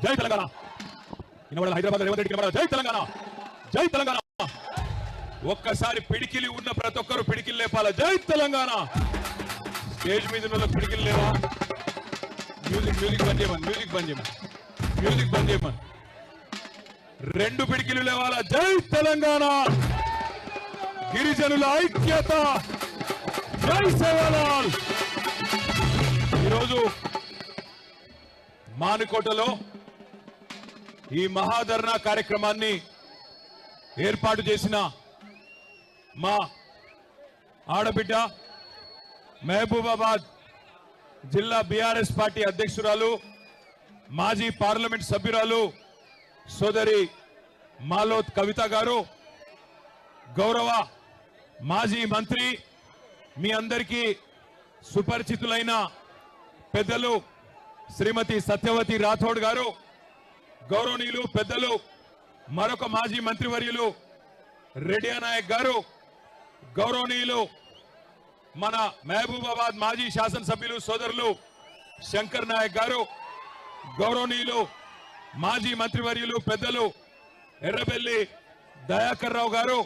జై తెలంగాణ. హైదరాబాద్ రేవంత్ రెడ్డి జై తెలంగాణ, జై తెలంగాణ. ఒక్కసారి పిడికిలి ఉన్న ప్రతి ఒక్కరు పిడికిలు లేపాల. జై తెలంగాణ. స్టేజ్ మీద ఉన్న పిడికిలు లేవా? మ్యూజిక్ బంద్ చేయమని, మ్యూజిక్ బంద్ చేయమని. రెండు పిడికిలు లేవాలా. జై తెలంగాణ. గిరిజనుల ఐక్యత. జై సేవాలాల్. ఈరోజు మానుకోటలో ఈ మహాధర్నా కార్యక్రమాన్ని ఏర్పాటు చేసిన మా ఆడబిడ్డ మహబూబాబాద్ జిల్లా బీఆర్ఎస్ పార్టీ అధ్యక్షురాలు, మాజీ పార్లమెంట్ సభ్యురాలు సోదరి మాలోత్ కవిత గారు, గౌరవ మాజీ మంత్రి, మీ అందరికీ సుపరిచితులైన పెద్దలు శ్రీమతి సత్యవతి రాథోడ్ గారు, గౌరవనీయులు పెద్దలు మరొక మాజీ మంత్రివర్యులు రెడ్డి నాయక్ గారు, గౌరవనీయులు మన మహబూబాబాద్ మాజీ శాసనసభ్యులు సోదరులు శంకర్ నాయక్ గారు, గౌరవనీయులు మాజీ మంత్రివర్యులు పెద్దలు ఎర్రబెల్లి దయాకర్ రావు గారు,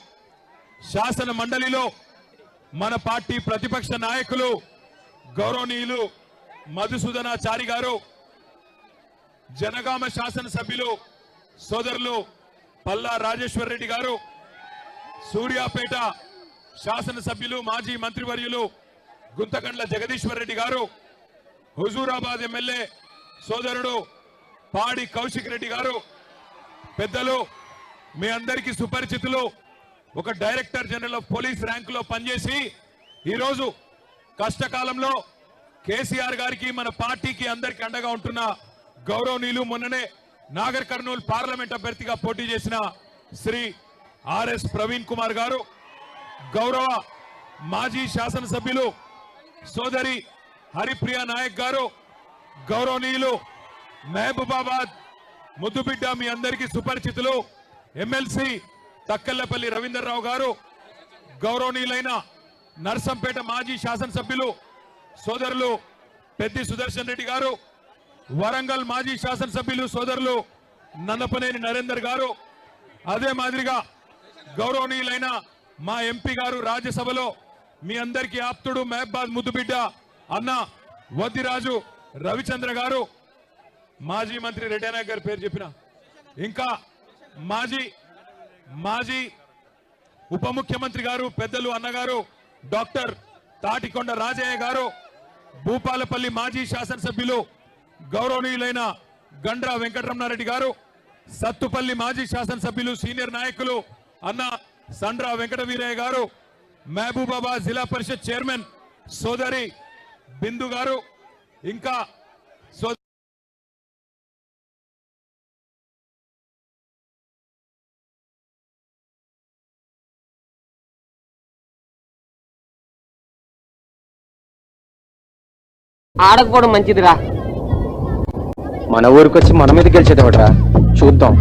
శాసన మండలిలో మన పార్టీ ప్రతిపక్ష నాయకులు గౌరవనీయులు మధుసూదనాచారి గారు, జనగామ శాసనసభ్యులు సోదరులు పల్లా రాజేశ్వర్ రెడ్డి గారు, సూర్యాపేట శాసనసభ్యులు మాజీ మంత్రివర్యులు గుంతకండ్ల జగదీశ్వర్ రెడ్డి గారు, హుజూరాబాద్ ఎమ్మెల్యే సోదరుడు పాడి కౌశిక్ రెడ్డి గారు, పెద్దలు మీ అందరికీ సుపరిచితులు, ఒక డైరెక్టర్ జనరల్ ఆఫ్ పోలీస్ ర్యాంకులో పనిచేసి ఈరోజు కష్టకాలంలో కేసీఆర్ గారికి మన పార్టీకి అందరికీ అండగా ఉంటున్న గౌరవనీయులు, మొన్ననే నాగర్ కర్నూలు పార్లమెంట్ అభ్యర్థిగా పోటీ చేసిన శ్రీ ఆర్ఎస్ ప్రవీణ్ కుమార్ గారు, గౌరవ మాజీ శాసనసభ్యులు సోదరి హరిప్రియ నాయక్ గారు, గౌరవనీయులు మహబూబాబాద్ ముద్దుబిడ్డ మీ అందరికీ సుపరిచితులు ఎమ్మెల్సీ తక్కల్లపల్లి రవీందర్రావు గారు, గౌరవనీయులైన నర్సంపేట మాజీ శాసనసభ్యులు సోదరులు పెద్ది సుదర్శన్ రెడ్డి గారు, వరంగల్ మాజీ శాసనసభ్యులు సోదరులు నన్నపనేని నరేందర్ గారు, అదే మాదిరిగా గౌరవనీయులైన మా ఎంపీ గారు రాజ్యసభలో మీ అందరికీ ఆప్తుడు మహబాద్ ముద్దుబిడ్డ అన్న వద్దిరాజు రవిచంద్ర గారు, మాజీ మంత్రి రెడ్డి నాయక్ గారి పేరు చెప్పిన, ఇంకా మాజీ ఉప ముఖ్యమంత్రి గారు పెద్దలు అన్నగారు డాక్టర్ తాటికొండ రాజయ్య గారు, భూపాలపల్లి మాజీ శాసనసభ్యులు గౌరవనీయులైన గండ్రా వెంకటరమణారెడ్డి గారు, సత్తుపల్లి మాజీ శాసనసభ్యులు సీనియర్ నాయకులు అన్న సండ్రా వెంకట వీరయ్య గారు, మహబూబాబాద్ జిల్లా పరిషత్ చైర్మన్ సోదరి బిందు గారు, ఇంకా ఆడకపోవడం మంచిదిరా. మన ఊరికి వచ్చి మన మీద గెలిచేదేవట్రా, చూద్దాం.